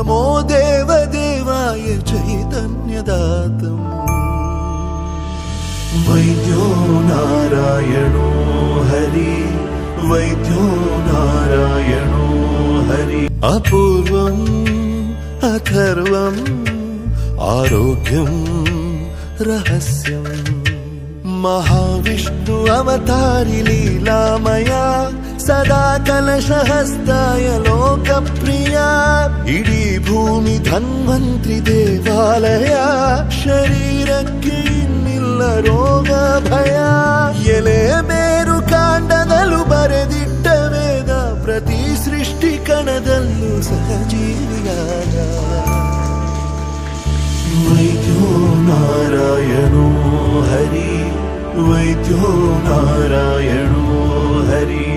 नमो देवदेवाय चैतन्यदातम् वैद्यो नारायणो हरि वैद्यो नारायणो हरि अपूर्वम् अथर्वम् आरोग्यम् रहस्यम् महाविष्णु अवतारि लीलामया सदा कलशहस्ताय लोकप्रिया इडी भूमि धन्वंतरि देवालय शरीरಕ್ಕೆ ಇನ್ನಿಲ್ಲ ರೋಗ ಭಯ ಎಲೆ ಮೇರು ಕಾಂಡದಲ್ಲೂ ಬರೆದಿಟ್ಟ ವೇದ ಪ್ರತಿ ಸೃಷ್ಟಿ ಕಣದಲ್ಲೂ ಸಹಜೀವಿಯಾದ वैद्यो नारायणो हरि वैद्यो नारायणो हरि